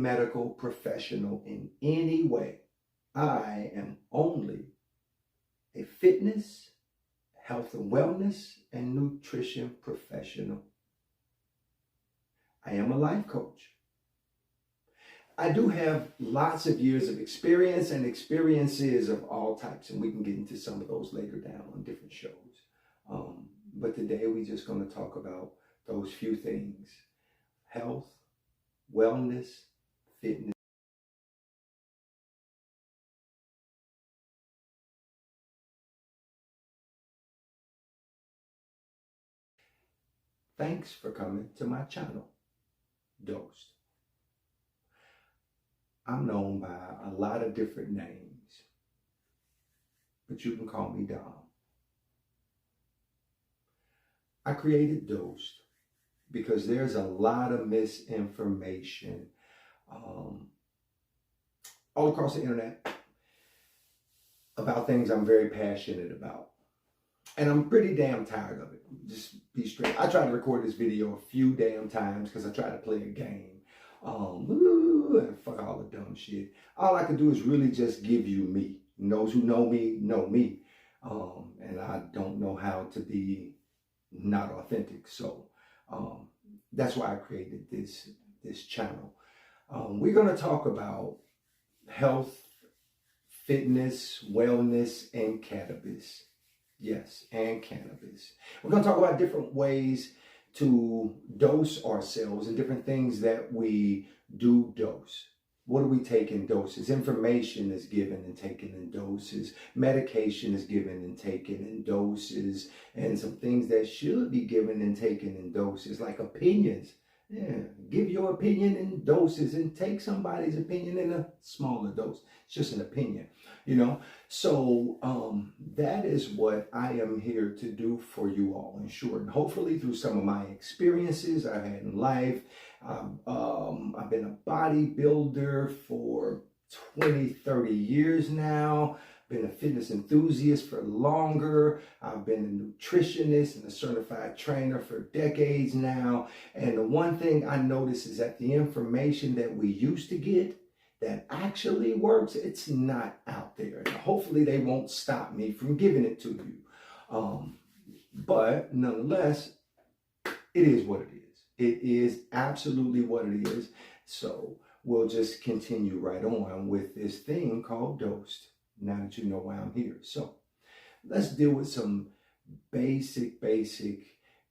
medical professional in any way. I am only a fitness, health and wellness, and nutrition professional. I am a life coach. I do have lots of years of experience and experiences of all types, and we can get into some of those later down on different shows. But today we're just going to talk about those few things: health, wellness, fitness. Thanks for coming to my channel, DOSXD. I'm known by a lot of different names, but you can call me Dom. I created DOSXD because there's a lot of misinformation all across the internet about things I'm very passionate about. And I'm pretty damn tired of it. Just be straight. I tried to record this video a few damn times because I tried to play a game. And fuck all the dumb shit. All I can do is really just give you me. Those who know me know me. And I don't know how to be not authentic. So that's why I created this channel. We're going to talk about health, fitness, wellness, and cannabis. Yes, and cannabis. We're going to talk about different ways to dose ourselves and different things that we do dose. What do we take in doses? Information is given and taken in doses. Medication is given and taken in doses. And some things that should be given and taken in doses, like opinions. Yeah, give your opinion in doses and take somebody's opinion in a smaller dose. It's just an opinion, you know. So that is what I am here to do for you all, in short. And hopefully through some of my experiences I've had in life. I've been a bodybuilder for 20, 30 years now. Been a fitness enthusiast for longer. I've been a nutritionist and a certified trainer for decades now. And the one thing I notice is that the information that we used to get that actually works, it's not out there. And hopefully they won't stop me from giving it to you. But nonetheless, it is what it is. It is absolutely what it is. So we'll just continue right on with this thing called DOSXD. Now that you know why I'm here. So let's deal with some basic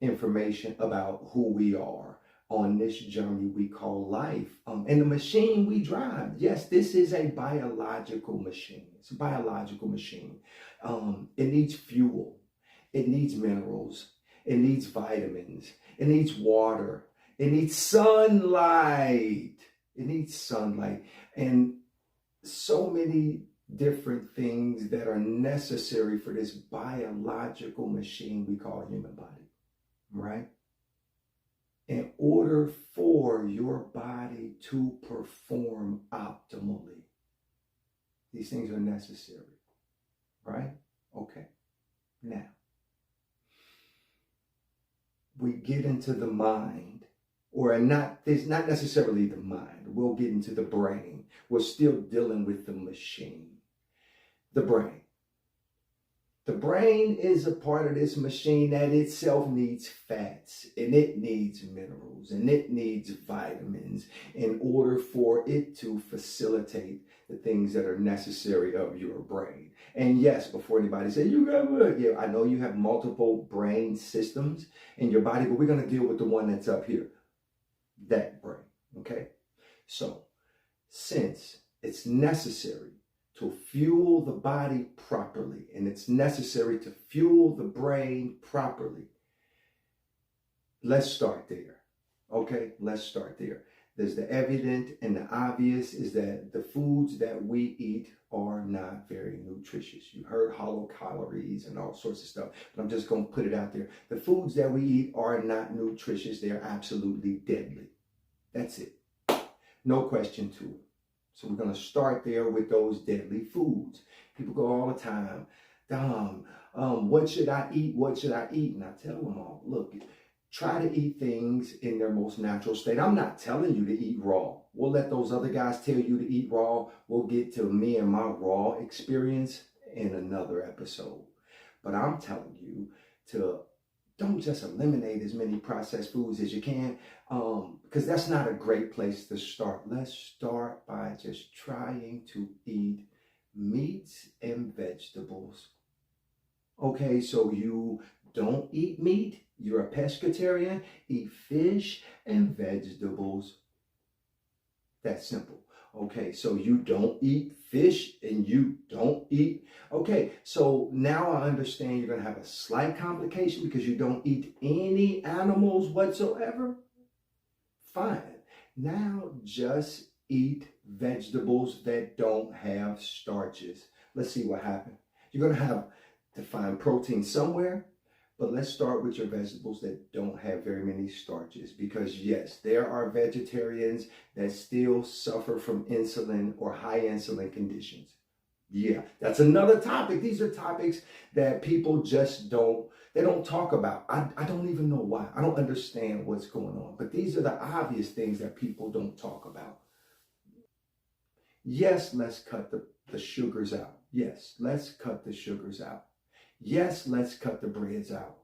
information about who we are on this journey we call life. And the machine we drive. Yes, this is a biological machine. It's a biological machine. It needs fuel. It needs minerals. It needs vitamins. It needs water. It needs sunlight. It needs sunlight. And so many different things that are necessary for this biological machine we call a human body, right? In order for your body to perform optimally, these things are necessary, right? Okay. Now, we get into the mind, or not, it's not necessarily the mind. We'll get into the brain. We're still dealing with the machine. The brain. The brain is a part of this machine that itself needs fats, and it needs minerals, and it needs vitamins in order for it to facilitate the things that are necessary of your brain. And yes, before anybody says, you got what? Yeah, I know you have multiple brain systems in your body, but we're going to deal with the one that's up here. That brain, okay? So, since it's necessary to fuel the body properly, and it's necessary to fuel the brain properly, let's start there, okay? Let's start there. There's the evident and the obvious is that the foods that we eat are not very nutritious. You heard hollow calories and all sorts of stuff, but I'm just going to put it out there. The foods that we eat are not nutritious. They're absolutely deadly. That's it. No question to it. So we're going to start there with those deadly foods. People go all the time, Dom, what should I eat? What should I eat? And I tell them all, look, Try to eat things in their most natural state. I'm not telling you to eat raw. We'll let those other guys tell you to eat raw. We'll get to me and my raw experience in another episode. But I'm telling you to don't just eliminate as many processed foods as you can, because that's not a great place to start. Let's start by just trying to eat meats and vegetables. Okay, so you don't eat meat, you're a pescatarian, eat fish and vegetables. That's simple. Okay, so you don't eat fish and you don't eat. Okay, so now I understand you're going to have a slight complication because you don't eat any animals whatsoever. Fine. Now just eat vegetables that don't have starches. Let's see what happens. You're going to have to find protein somewhere, but let's start with your vegetables that don't have very many starches, because yes, there are vegetarians that still suffer from insulin or high insulin conditions. Yeah, that's another topic. These are topics that people just don't talk about. I don't even know why. I don't understand what's going on, but these are the obvious things that people don't talk about. Yes, let's cut the sugars out. Yes, let's cut the sugars out. Yes, let's cut the breads out.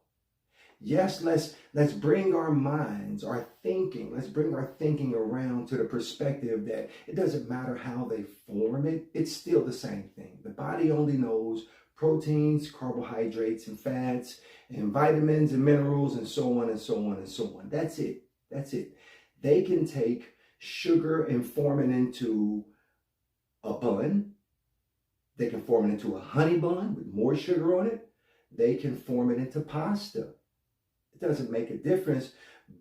Yes, let's bring our minds, our thinking, let's bring our thinking around to the perspective that it doesn't matter how they form it, it's still the same thing. The body only knows proteins, carbohydrates, and fats, and vitamins and minerals, and so on and so on and so on. That's it. That's it. They can take sugar and form it into a bun. They can form it into a honey bun with more sugar on it. They can form it into pasta. It doesn't make a difference.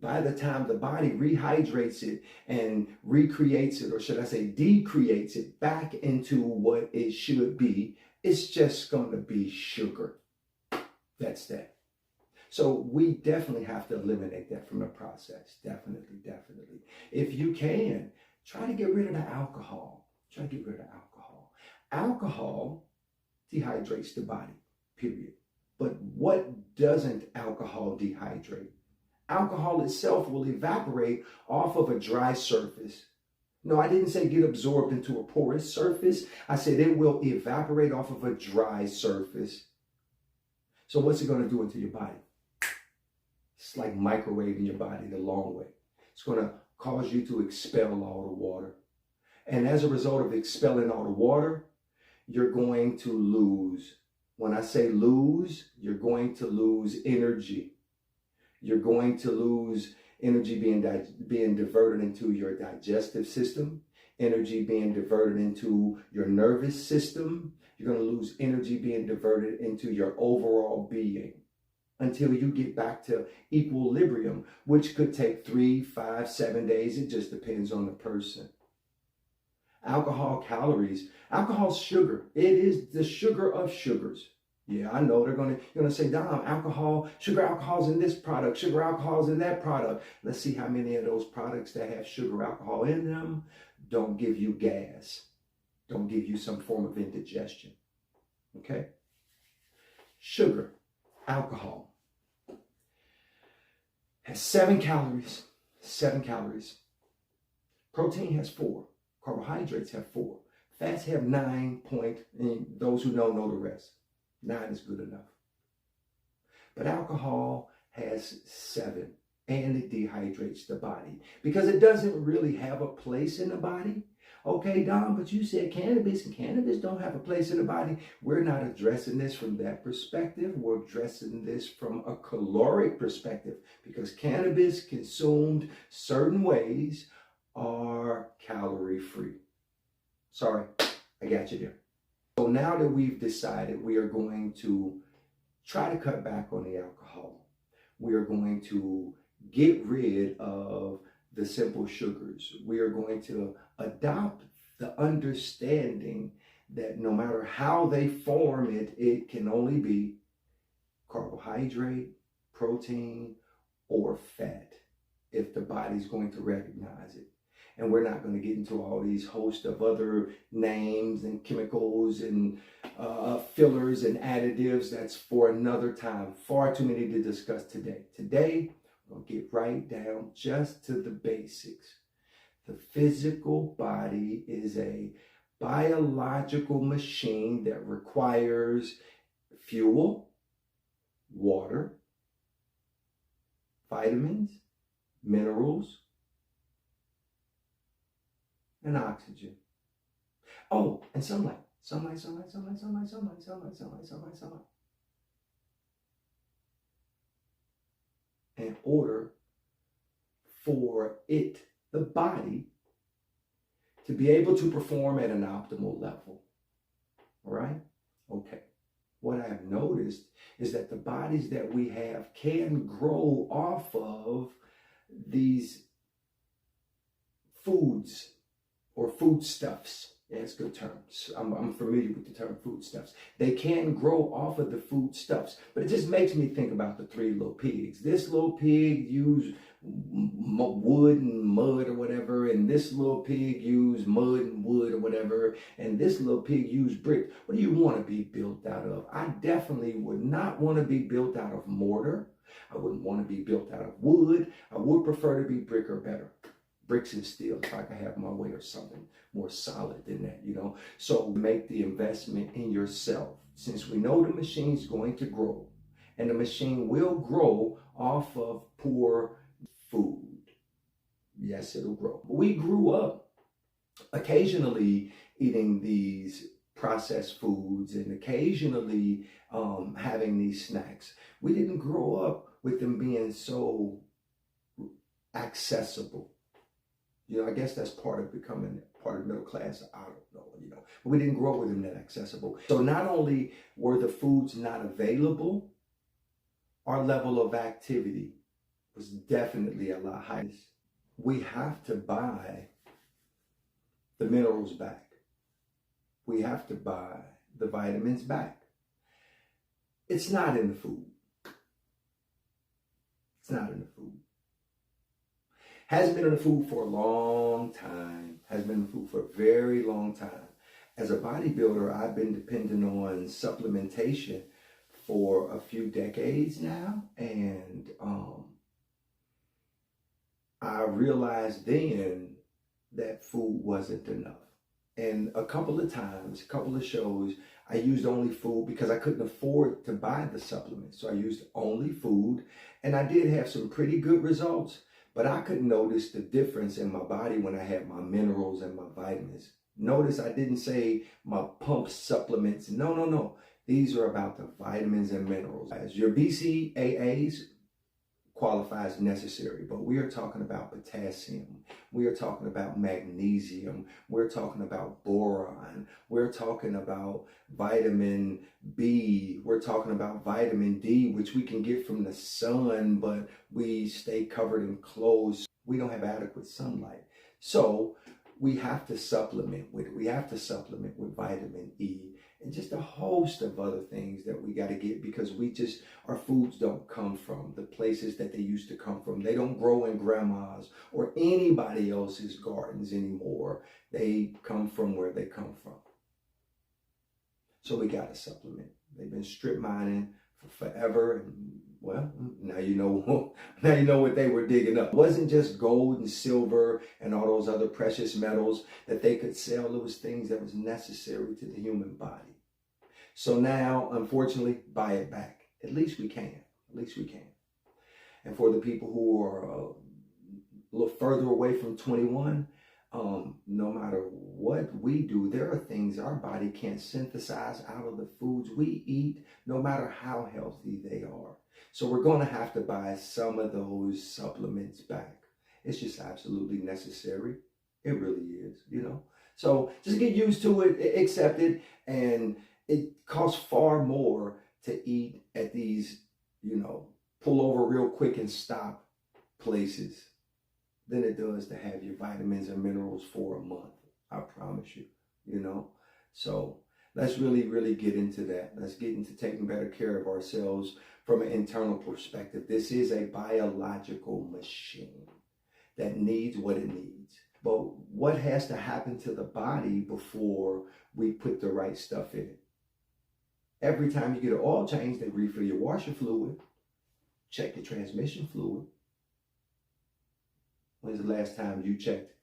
By the time the body rehydrates it and recreates it, or should I say decreates it back into what it should be, it's just going to be sugar. That's that. So we definitely have to eliminate that from the process. Definitely, definitely. If you can, try to get rid of the alcohol. Try to get rid of alcohol. Alcohol dehydrates the body, period. But what doesn't alcohol dehydrate? Alcohol itself will evaporate off of a dry surface. No, I didn't say get absorbed into a porous surface. I said it will evaporate off of a dry surface. So what's it going to do into your body? It's like microwaving your body the long way. It's going to cause you to expel all the water. And as a result of expelling all the water, you're going to lose. When I say lose, you're going to lose energy. You're going to lose energy being diverted into your digestive system, energy being diverted into your nervous system. You're going to lose energy being diverted into your overall being until you get back to equilibrium, which could take 3, 5, 7 days. It just depends on the person. Alcohol calories, alcohol's sugar. It is the sugar of sugars. Yeah, I know you're gonna say, Dom, sugar alcohol's in this product, sugar alcohol's in that product. Let's see how many of those products that have sugar alcohol in them don't give you gas, don't give you some form of indigestion. Okay? Sugar, alcohol, has 7 calories. 7 calories. Protein has 4. Carbohydrates have 4. Fats have 9 and those who know the rest. 9 is good enough. But alcohol has 7, and it dehydrates the body because it doesn't really have a place in the body. Okay, Don, but you said cannabis, and cannabis don't have a place in the body. We're not addressing this from that perspective. We're addressing this from a caloric perspective, because cannabis consumed certain ways are calorie free. Sorry, I got you there. So now that we've decided we are going to try to cut back on the alcohol, we are going to get rid of the simple sugars. We are going to adopt the understanding that no matter how they form it, it can only be carbohydrate, protein, or fat if the body's going to recognize it. And we're not going to get into all these host of other names and chemicals and fillers and additives. That's for another time. Far too many to discuss today. Today, I'll get right down just to the basics. The physical body is a biological machine that requires fuel, water, vitamins, minerals, and oxygen. Oh, and sunlight. Sunlight. In order for it, the body, to be able to perform at an optimal level. All right? Okay. What I've noticed is that the bodies that we have can grow off of these foods or foodstuffs. Yeah, it's a good term. I'm familiar with the term foodstuffs. They can grow off of the foodstuffs, but it just makes me think about the three little pigs. This little pig used wood and mud or whatever, and this little pig used mud and wood or whatever, and this little pig used brick. What do you want to be built out of? I definitely would not want to be built out of mortar. I wouldn't want to be built out of wood. I would prefer to be brick or better. Bricks and steel, if I could have my way, or something more solid than that, you know. So make the investment in yourself. Since we know the machine's going to grow, and the machine will grow off of poor food. Yes, it'll grow. We grew up occasionally eating these processed foods and occasionally having these snacks. We didn't grow up with them being so accessible. You know, I guess that's part of becoming part of the middle class. I don't know, you know. But we didn't grow up with them that accessible. So not only were the foods not available, our level of activity was definitely a lot higher. We have to buy the minerals back. We have to buy the vitamins back. It's not in the food. It's not in the food. Hasn't been in the food for a long time. Has been in the food for a very long time. As a bodybuilder, I've been dependent on supplementation for a few decades now. And I realized then that food wasn't enough. And a couple of times, a couple of shows, I used only food because I couldn't afford to buy the supplements. So I used only food. And I did have some pretty good results. But I could notice the difference in my body when I had my minerals and my vitamins. Notice I didn't say my pump supplements. No. These are about the vitamins and minerals. As your BCAAs qualify as necessary, but we are talking about potassium. We are talking about magnesium. We're talking about boron. We're talking about vitamin B. We're talking about vitamin D, which we can get from the sun, but we stay covered in clothes. We don't have adequate sunlight. So we have to supplement with it. We have to supplement with vitamin E and just a host of other things that we got to get, because our foods don't come from the places that they used to come from. They don't grow in grandma's or anybody else's gardens anymore. They come from where they come from. So we got to supplement. They've been strip mining for forever, and well, now you know what they were digging up. It wasn't just gold and silver and all those other precious metals that they could sell. It was things that was necessary to the human body. So now, unfortunately, buy it back. At least we can. At least we can. And for the people who are a little further away from 21, no matter what we do, there are things our body can't synthesize out of the foods we eat, no matter how healthy they are. So we're going to have to buy some of those supplements back. It's just absolutely necessary. It really is, you know. So just get used to it, accept it, and it costs far more to eat at these, you know, pull over real quick and stop places than it does to have your vitamins and minerals for a month. I promise you, you know. So let's really, really get into that. Let's get into taking better care of ourselves from an internal perspective. This is a biological machine that needs what it needs. But what has to happen to the body before we put the right stuff in it? Every time you get an oil change, they refill your washer fluid, check your transmission fluid, When's the last time you checked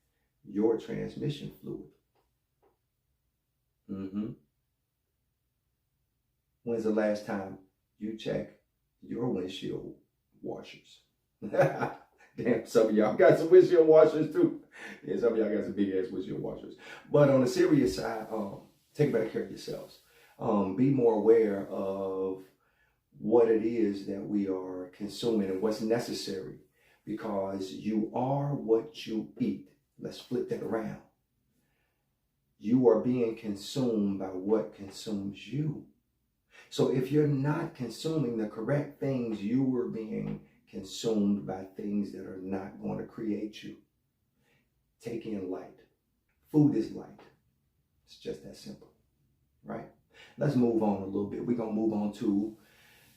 your transmission fluid? When's the last time you checked your windshield washers? Damn, some of y'all got some windshield washers too. Yeah, some of y'all got some big ass windshield washers. But on the serious side, take better care of yourselves. Be more aware of what it is that we are consuming and what's necessary, because you are what you eat. Let's flip that around. You are being consumed by what consumes you. So if you're not consuming the correct things, you are being consumed by things that are not going to create you. Take in light. Food is light. It's just that simple, right? Let's move on a little bit. We're going to move on to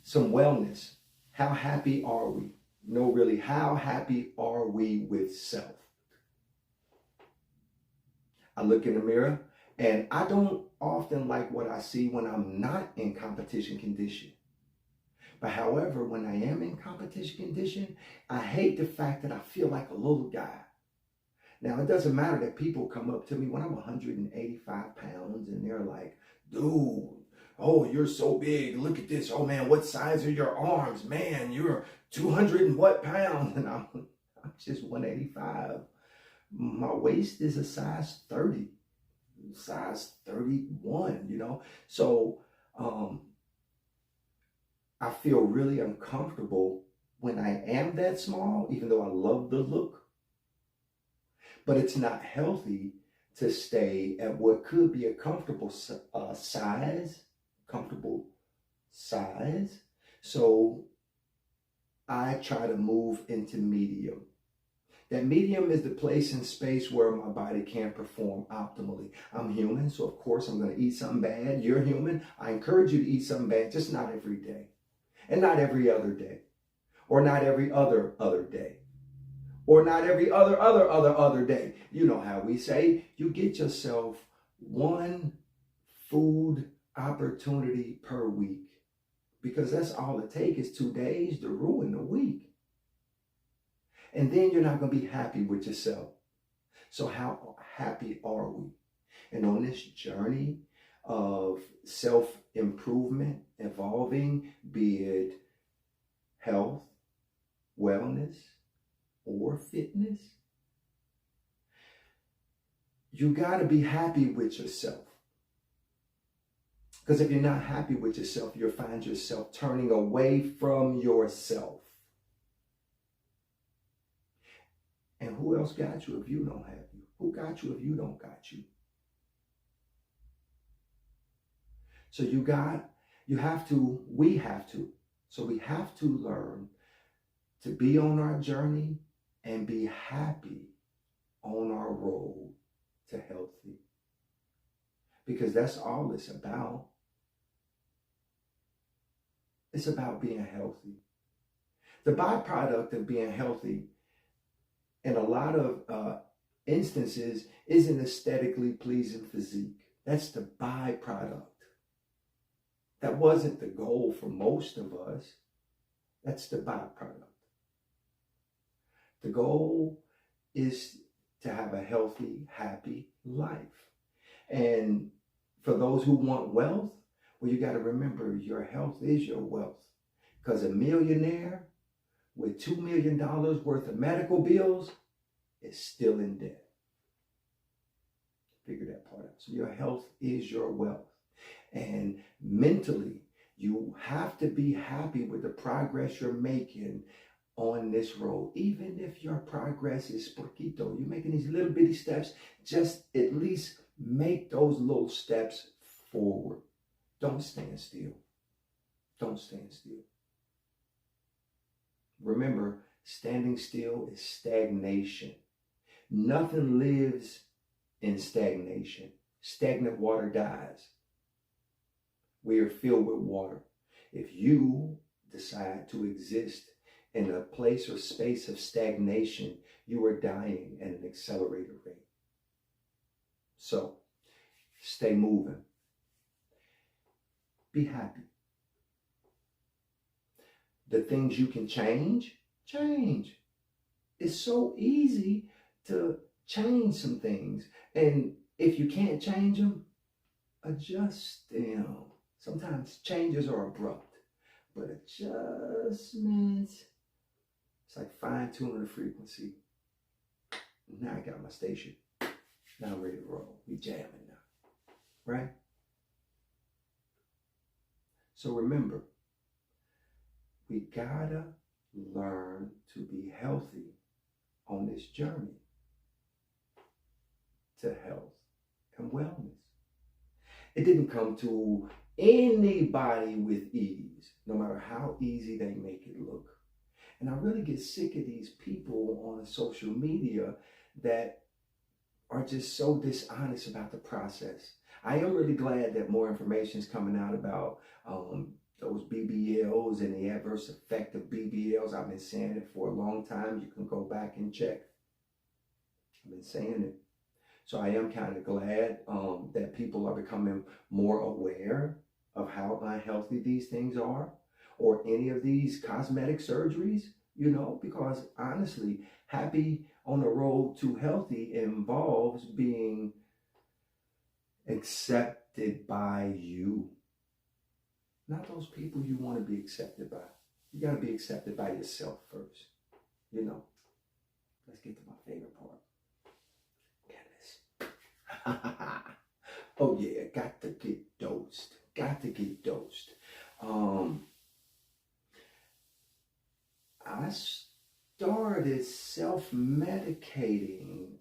some wellness. How happy are we? No, really, how happy are we with self? I look in the mirror and I don't often like what I see when I'm not in competition condition. But however, when I am in competition condition, I hate the fact that I feel like a little guy. Now, it doesn't matter that people come up to me when I'm 185 pounds and they're like, dude, oh, you're so big. Look at this. Oh, man, what size are your arms? Man, you're 200 and what pounds? And I'm just 185. My waist is a size 30, size 31, you know. So I feel really uncomfortable when I am that small, even though I love the look. But it's not healthy to stay at what could be a comfortable size. So I try to move into medium. That medium is the place and space where my body can perform optimally. I'm human, so of course I'm going to eat something bad. You're human. I encourage you to eat something bad, just not every day. And not every other day. Or not every other day. Or not every other day. You know how we say, you get yourself one food opportunity per week. Because that's all it takes is 2 days to ruin the week. And then you're not going to be happy with yourself. So how happy are we? And on this journey of self-improvement, evolving, be it health, wellness, or fitness, you got to be happy with yourself. Because if you're not happy with yourself, you'll find yourself turning away from yourself. And who else got you if you don't have you? Who got you if you don't got you? So we have to. So we have to learn to be on our journey and be happy on our road to healthy. Because that's all it's about. It's about being healthy. The byproduct of being healthy in a lot of instances is an aesthetically pleasing physique. That's the byproduct. That wasn't the goal for most of us. That's the byproduct. The goal is to have a healthy, happy life. And for those who want wealth, well, you got to remember your health is your wealth. Because a millionaire with $2 million worth of medical bills is still in debt. Figure that part out. So your health is your wealth. And mentally, you have to be happy with the progress you're making on this road. Even if your progress is poquito, you're making these little bitty steps, just at least make those little steps forward. Don't stand still. Don't stand still. Remember, standing still is stagnation. Nothing lives in stagnation. Stagnant water dies. We are filled with water. If you decide to exist in a place or space of stagnation, you are dying at an accelerated rate. So, stay moving. Be happy. The things you can change, change. it's so easy to change some things. And if you can't change them, adjust them. Sometimes changes are abrupt, but adjustments, it's like fine tuning the frequency. Now I got my station. Now I'm ready to roll. We jamming now, right? So remember, we gotta learn to be healthy on this journey to health and wellness. It didn't come to anybody with ease, no matter how easy they make it look. And I really get sick of these people on social media that are just so dishonest about the process. I am really glad that more information is coming out about those BBLs and the adverse effect of BBLs. I've been saying it for a long time. You can go back and check. I've been saying it. So I am kind of glad that people are becoming more aware of how unhealthy these things are, or any of these cosmetic surgeries, you know, because honestly, happy on the road to healthy involves being accepted by you, not those people you want to be accepted by. You got to be accepted by yourself first, you know. Let's get to my favorite part. Cannabis. Oh yeah, got to get dosed. Got to get dosed. I started self-medicating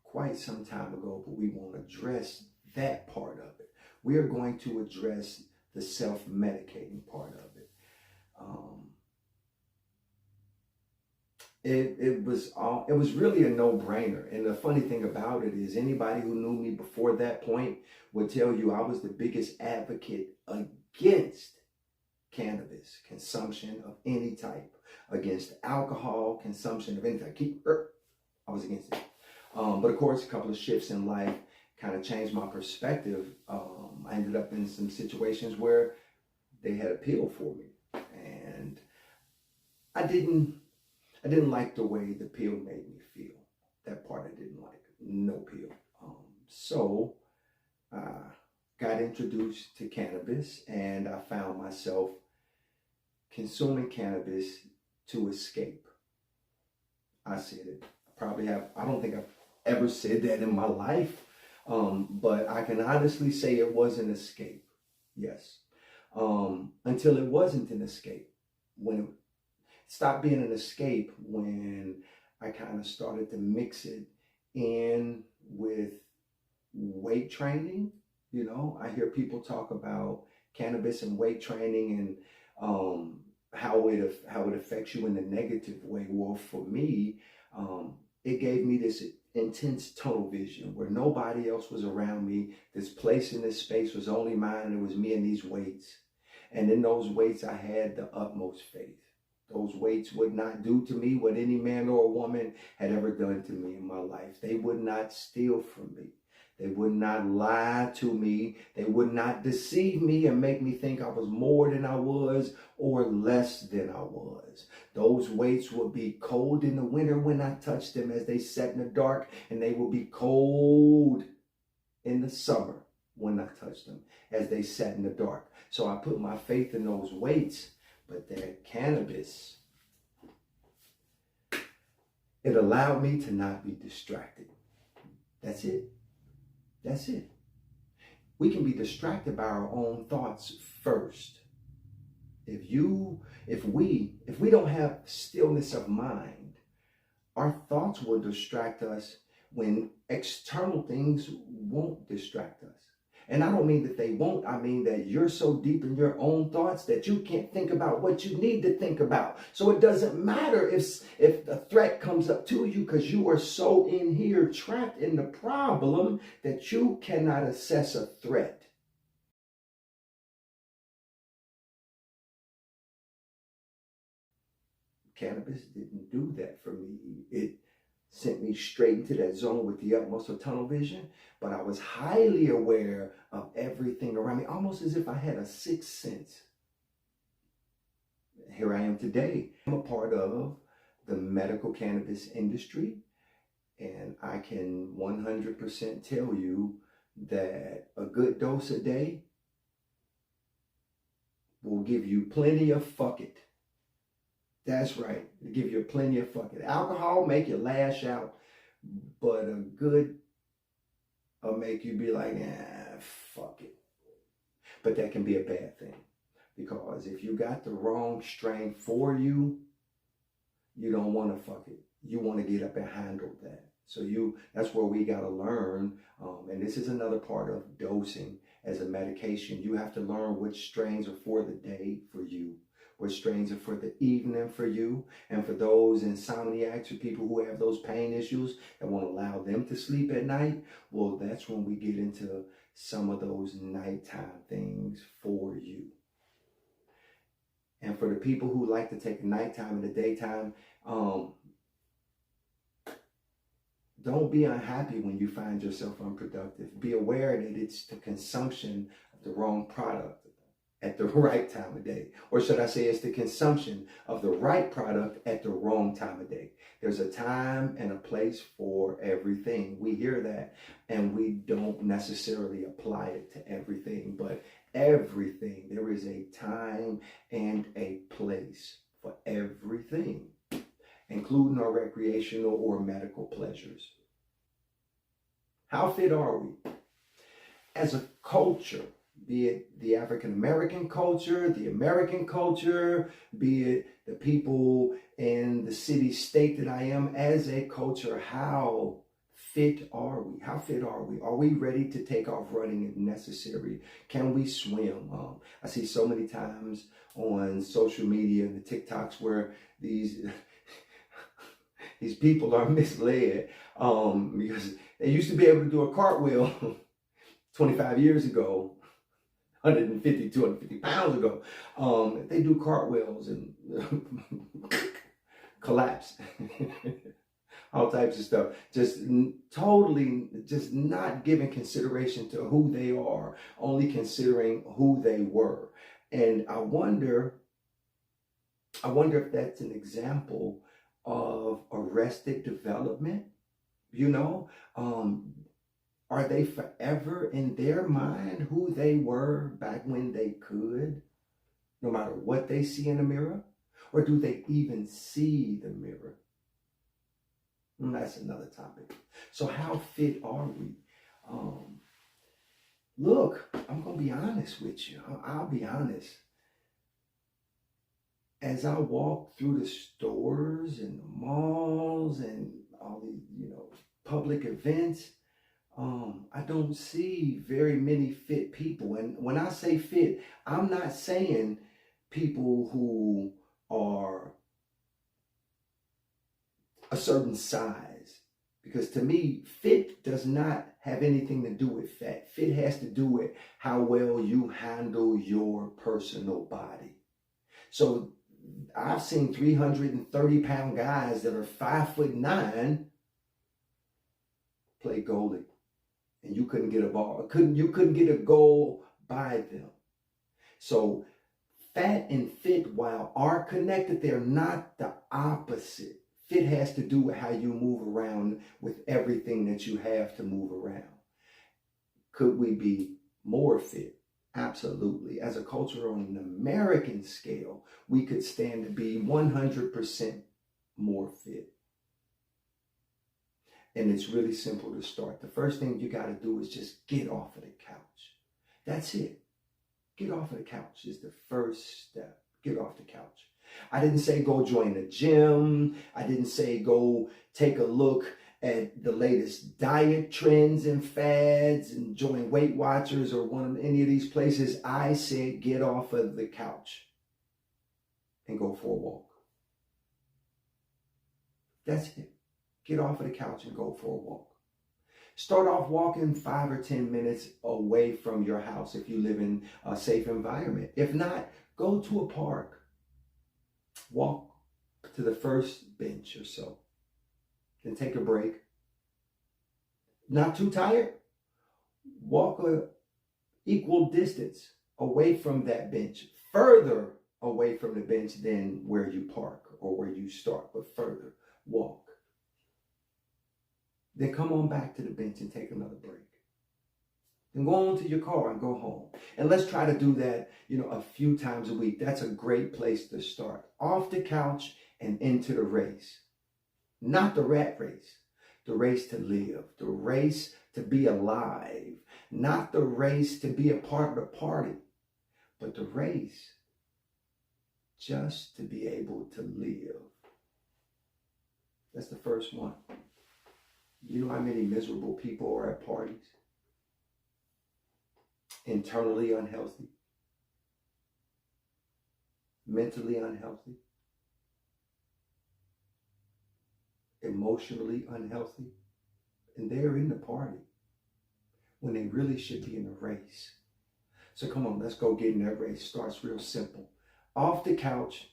quite some time ago, but we won't address that part of it. We are going to address the self-medicating part of it. It was really a no-brainer. And the funny thing about it is, anybody who knew me before that point would tell you I was the biggest advocate against cannabis consumption of any type, against alcohol consumption of any type. I was against it. But of course, a couple of shifts in life kind of changed my perspective. I ended up in some situations where they had a pill for me, and I didn't like the way the pill made me feel. That part I didn't like. No pill. So I got introduced to cannabis, and I found myself consuming cannabis to escape. I said it. I don't think I've ever said that in my life, but I can honestly say it was an escape. Yes. Until it wasn't an escape. When it stopped being an escape, when I kind of started to mix it in with weight training. You know, I hear people talk about cannabis and weight training, and how it affects you in a negative way. Well, for me, it gave me this intense tunnel vision where nobody else was around me. This place in this space was only mine, and it was me and these weights. And in those weights, I had the utmost faith. Those weights would not do to me what any man or woman had ever done to me in my life. They would not steal from me. They would not lie to me. They would not deceive me and make me think I was more than I was or less than I was. Those weights would be cold in the winter when I touched them as they sat in the dark, and they would be cold in the summer when I touched them as they sat in the dark. So I put my faith in those weights, but that cannabis, it allowed me to not be distracted. That's it. That's it. We can be distracted by our own thoughts first. If we don't have stillness of mind, our thoughts will distract us when external things won't distract us. And I don't mean that they won't. I mean that you're so deep in your own thoughts that you can't think about what you need to think about. So it doesn't matter if a threat comes up to you, because you are so in here trapped in the problem that you cannot assess a threat. Cannabis didn't do that for me. It sent me straight into that zone with the utmost of tunnel vision, but I was highly aware of everything around me, almost as if I had a sixth sense. Here I am today. I'm a part of the medical cannabis industry, and I can 100% tell you that a good dose a day will give you plenty of fuck it. That's right. It'll give you plenty of fuck it. Alcohol make you lash out, but a good will make you be like, fuck it. But that can be a bad thing, because if you got the wrong strain for you, you don't want to fuck it. You want to get up and handle that. So that's where we got to learn. And this is another part of dosing as a medication. You have to learn which strains are for the day for you, which strains are for the evening for you. And for those insomniacs or people who have those pain issues that won't allow them to sleep at night, well, that's when we get into some of those nighttime things for you. And for the people who like to take nighttime and the daytime, don't be unhappy when you find yourself unproductive. Be aware that it's the consumption of the wrong product at the right time of day. Or should I say it's the consumption of the right product at the wrong time of day. There's a time and a place for everything. We hear that and we don't necessarily apply it to everything, but everything. There is a time and a place for everything, including our recreational or medical pleasures. How fit are we? As a culture, be it the African American culture, the American culture, be it the people in the city, state that I am, as a culture, how fit are we? How fit are we? Are we ready to take off running if necessary? Can we swim? I see so many times on social media and the TikToks where these people are misled because they used to be able to do a cartwheel 25 years ago, 150, 250 pounds ago. They do cartwheels and collapse. All types of stuff. Just totally just not giving consideration to who they are, only considering who they were. And I wonder if that's an example of arrested development. You know, are they forever in their mind who they were back when they could, no matter what they see in the mirror? Or do they even see the mirror? That's another topic. So how fit are we? Look, I'm going to be honest with you. I'll be honest. As I walk through the stores and the malls and all these, public events, I don't see very many fit people. And when I say fit, I'm not saying people who are a certain size, because to me, fit does not have anything to do with fat. Fit has to do with how well you handle your personal body. So I've seen 330-pound guys that are 5'9" play goalie, and you couldn't get a ball. You couldn't get a goal by them. So fat and fit, while are connected, they're not the opposite. Fit has to do with how you move around with everything that you have to move around. Could we be more fit? Absolutely. As a culture on an American scale, we could stand to be 100% more fit. And it's really simple to start. The first thing you got to do is just get off of the couch. That's it. Get off of the couch is the first step. Get off the couch. I didn't say go join a gym. I didn't say go take a look at the latest diet trends and fads and join Weight Watchers or any of these places. I said get off of the couch and go for a walk. That's it. Get off of the couch and go for a walk. Start off walking 5 or 10 minutes away from your house if you live in a safe environment. If not, go to a park. Walk to the first bench or so. Then take a break. Not too tired? Walk a equal distance away from that bench. Further away from the bench than where you park or where you start, but further, walk. Then come on back to the bench and take another break. Then go on to your car and go home. And let's try to do that, a few times a week. That's a great place to start. Off the couch and into the race. Not the rat race. The race to live. The race to be alive. Not the race to be a part of the party. But the race just to be able to live. That's the first one. You know how many miserable people are at parties? Internally unhealthy. Mentally unhealthy. Emotionally unhealthy. And they're in the party when they really should be in the race. So come on, let's go get in that race. Starts real simple. Off the couch,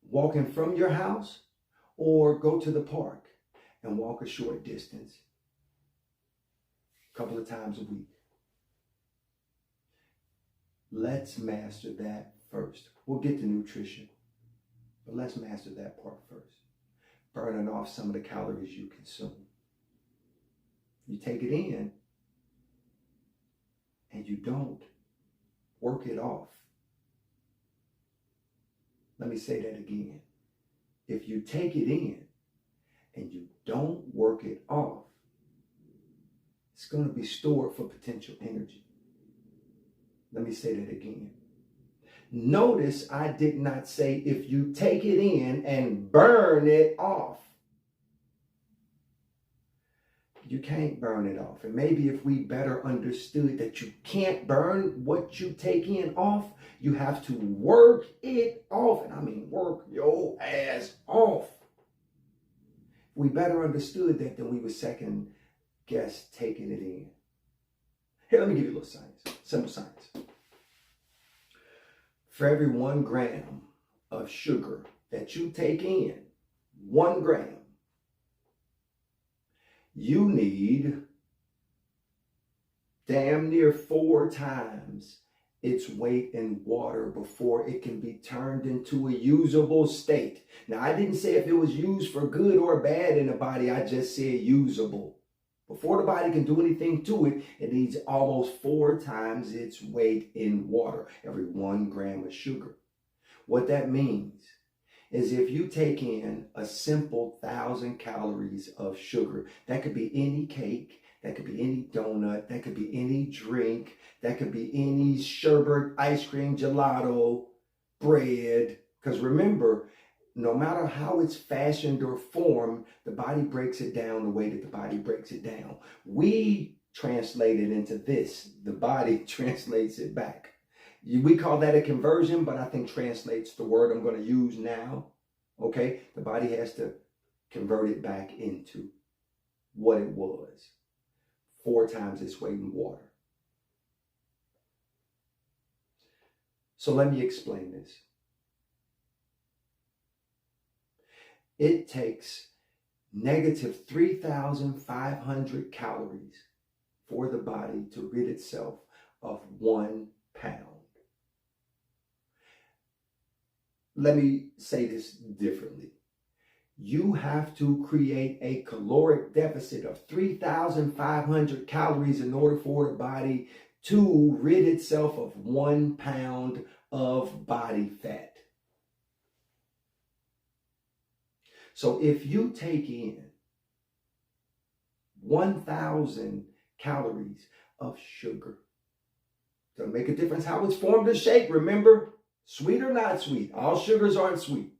walking from your house, or go to the park and walk a short distance a couple of times a week. Let's master that first. We'll get to nutrition, but let's master that part first. Burning off some of the calories you consume. You take it in and you don't work it off. Let me say that again. If you take it in and you don't work it off, it's going to be stored for potential energy. Let me say that again. Notice I did not say if you take it in and burn it off. You can't burn it off. And maybe if we better understood that you can't burn what you take in off, you have to work it off. And I mean work your ass off. If we better understood that, then we would second guess taking it in. Here, let me give you a little science. Simple science. For every 1 gram of sugar that you take in, 1 gram, you need damn near 4 times its weight in water before it can be turned into a usable state. Now, I didn't say if it was used for good or bad in the body. I just said usable. Before the body can do anything to it, it needs almost 4 times its weight in water, every 1 gram of sugar. What that means is if you take in a simple 1,000 calories of sugar, that could be any cake, that could be any donut, that could be any drink, that could be any sherbet, ice cream, gelato, bread. Because remember, no matter how it's fashioned or formed, the body breaks it down the way that the body breaks it down. We translate it into this. The body translates it back. We call that a conversion, but I think translates the word I'm going to use now. Okay? The body has to convert it back into what it was. 4 times its weight in water. So let me explain this. It takes negative 3,500 calories for the body to rid itself of 1 pound. Let me say this differently. You have to create a caloric deficit of 3,500 calories in order for the body to rid itself of 1 pound of body fat. So if you take in 1,000 calories of sugar, doesn't make a difference how it's formed or shaped. Remember, sweet or not sweet, all sugars aren't sweet.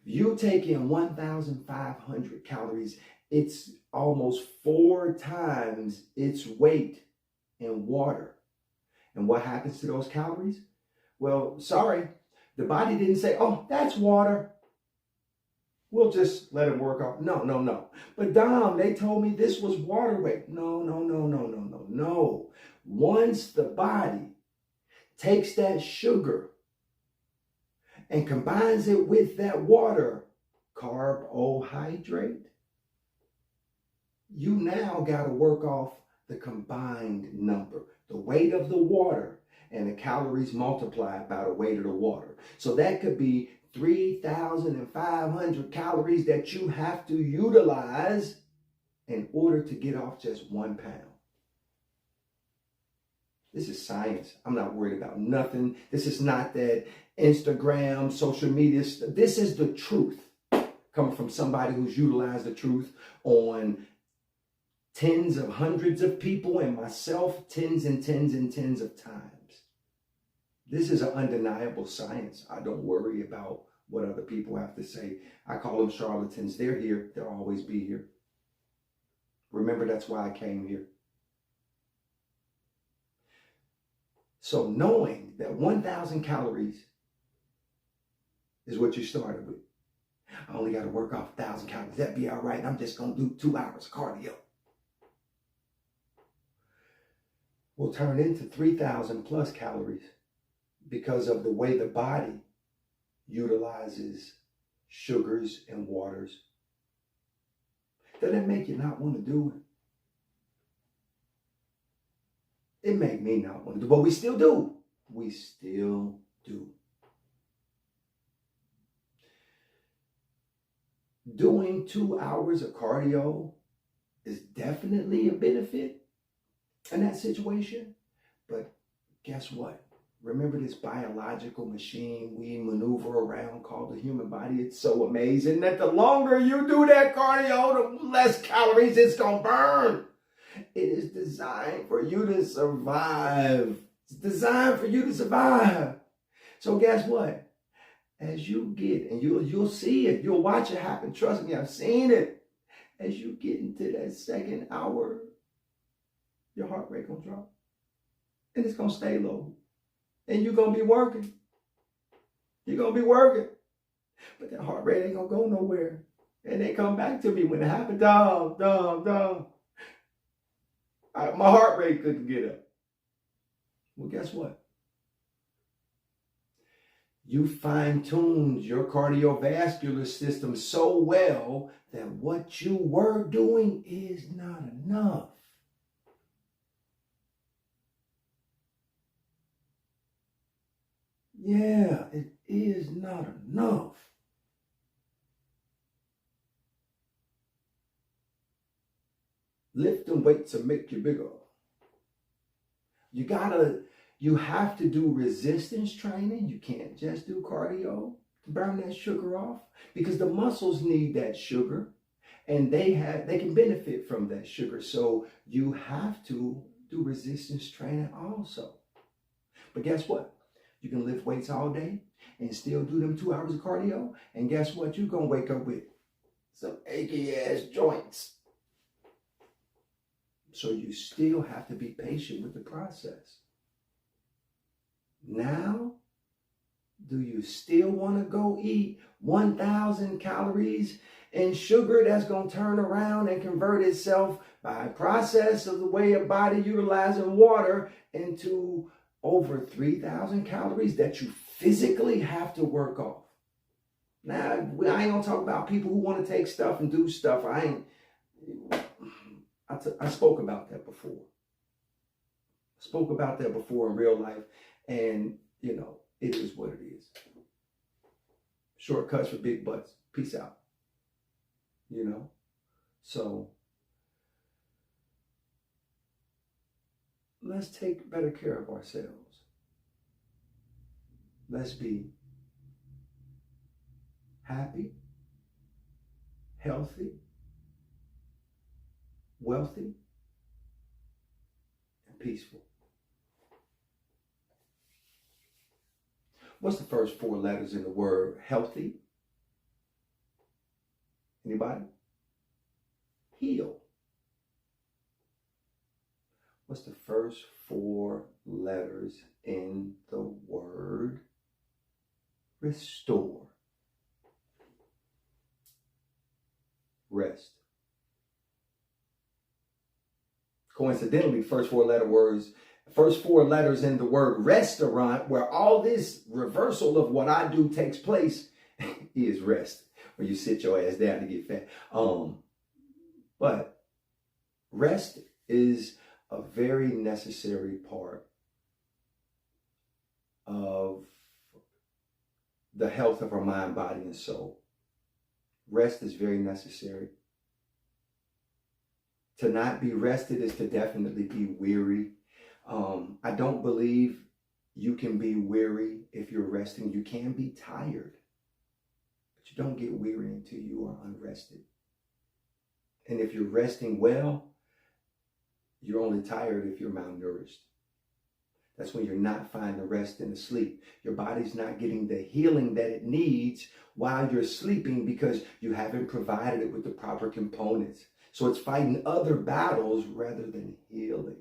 If you take in 1,500 calories, it's almost 4 times its weight in water. And what happens to those calories? Well, sorry, the body didn't say, oh, that's water. We'll just let it work off. No. But Dom, they told me this was water weight. No. Once the body takes that sugar and combines it with that water, carbohydrate, you now got to work off the combined number, the weight of the water and the calories multiplied by the weight of the water. So that could be 3,500 calories that you have to utilize in order to get off just 1 pound. This is science. I'm not worried about nothing. This is not that Instagram, social media stuff. This is the truth coming from somebody who's utilized the truth on tens of hundreds of people and myself tens and tens and tens of times. This is an undeniable science. I don't worry about what other people have to say. I call them charlatans. They're here. They'll always be here. Remember, that's why I came here. So knowing that 1,000 calories is what you started with. I only got to work off 1,000 calories. That'd be all right. I'm just going to do 2 hours of cardio. Will turn into 3,000 plus calories because of the way the body utilizes sugars and waters. Does that make you not want to do it? It made me not want to do it, but we still do. We still do. Doing 2 hours of cardio is definitely a benefit in that situation. But guess what? Remember this biological machine we maneuver around called the human body? It's so amazing that the longer you do that cardio, the less calories it's going to burn. It is designed for you to survive. It's designed for you to survive. So guess what? As you get, and you'll see it, you'll watch it happen. Trust me, I've seen it. As you get into that second hour, your heart rate gonna drop. And it's gonna stay low. And you're gonna be working. You're gonna be working. But that heart rate ain't gonna go nowhere. And they come back to me when it happened. Dom. My heart rate couldn't get up. Well, guess what? You fine-tuned your cardiovascular system so well that what you were doing is not enough. Yeah, it is not enough. Lifting weights will make you bigger. You have to do resistance training. You can't just do cardio to burn that sugar off, because the muscles need that sugar and they can benefit from that sugar. So you have to do resistance training also. But guess what? You can lift weights all day and still do them 2 hours of cardio. And guess what? You're going to wake up with some achy ass joints. So you still have to be patient with the process. Now, do you still want to go eat 1,000 calories and sugar that's going to turn around and convert itself by a process of the way your body utilizing water into over 3,000 calories that you physically have to work off? Now, I ain't going to talk about people who want to take stuff and do stuff. I spoke about that before. Spoke about that before in real life. And, you know, it is what it is. Shortcuts for big butts. Peace out. You know? So, let's take better care of ourselves. Let's be happy, healthy, wealthy, and peaceful. What's the first 4 letters in the word healthy? Anybody? Heal. What's the first 4 letters in the word restore? Rest. Coincidentally, first 4 letters in the word restaurant, where all this reversal of what I do takes place, is rest, where you sit your ass down to get fat. But rest is a very necessary part of the health of our mind, body, and soul. Rest is very necessary. To not be rested is to definitely be weary. I don't believe you can be weary if you're resting. You can be tired, but you don't get weary until you are unrested. And if you're resting well, you're only tired if you're malnourished. That's when you're not finding the rest in the sleep. Your body's not getting the healing that it needs while you're sleeping because you haven't provided it with the proper components. So it's fighting other battles rather than healing.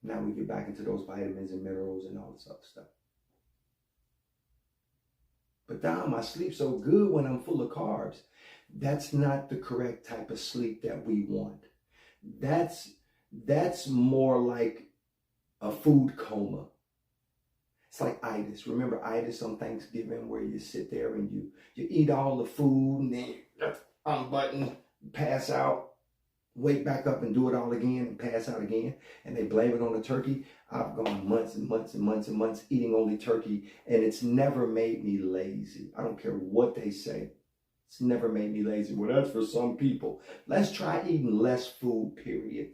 Now we get back into those vitamins and minerals and all this other stuff. But Dom, I sleep so good when I'm full of carbs. That's not the correct type of sleep that we want. That's more like a food coma. It's like itis. Remember itis on Thanksgiving where you sit there and you eat all the food and then you unbutton, pass out, wake back up and do it all again and pass out again. And they blame it on the turkey. I've gone months and months and months and months eating only turkey, and it's never made me lazy. I don't care what they say. It's never made me lazy. Well, that's for some people. Let's try eating less food, period,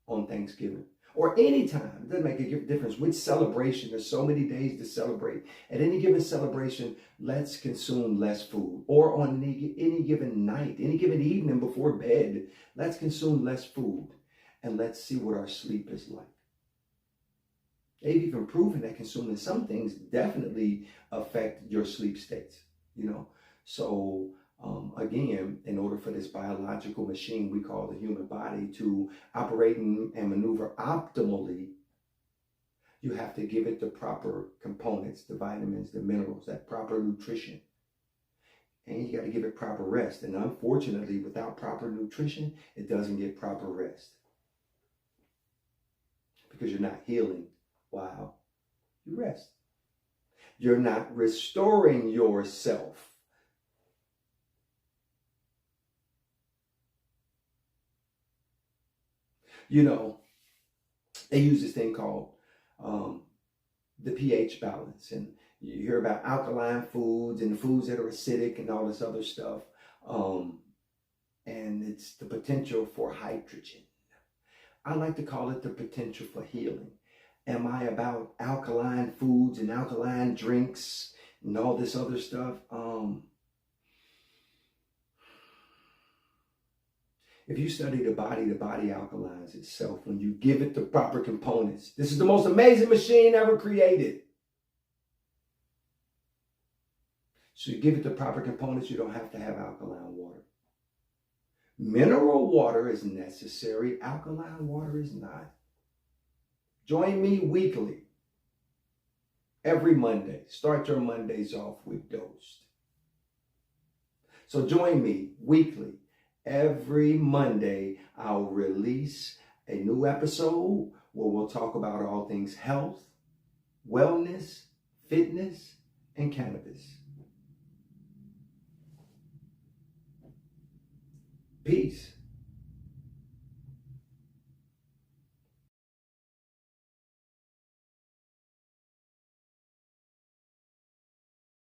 on Thanksgiving. Or any time. It doesn't make a difference which celebration. There's so many days to celebrate. At any given celebration, let's consume less food. Or on any given night, any given evening before bed, let's consume less food. And let's see what our sleep is like. They've even proven that consuming some things definitely affect your sleep states. So again, in order for this biological machine we call the human body to operate and maneuver optimally, you have to give it the proper components, the vitamins, the minerals, that proper nutrition. And you got to give it proper rest. And unfortunately, without proper nutrition, it doesn't get proper rest. Because you're not healing while you rest. You're not restoring yourself. They use this thing called the pH balance. And you hear about alkaline foods and foods that are acidic and all this other stuff. And it's the potential for hydrogen. I like to call it the potential for healing. Am I about alkaline foods and alkaline drinks and all this other stuff? If you study the body alkalines itself when you give it the proper components. This is the most amazing machine ever created. So you give it the proper components, you don't have to have alkaline water. Mineral water is necessary, alkaline water is not. Join me weekly, every Monday. Start your Mondays off with Dosed. So join me weekly. Every Monday, I'll release a new episode where we'll talk about all things health, wellness, fitness, and cannabis. Peace.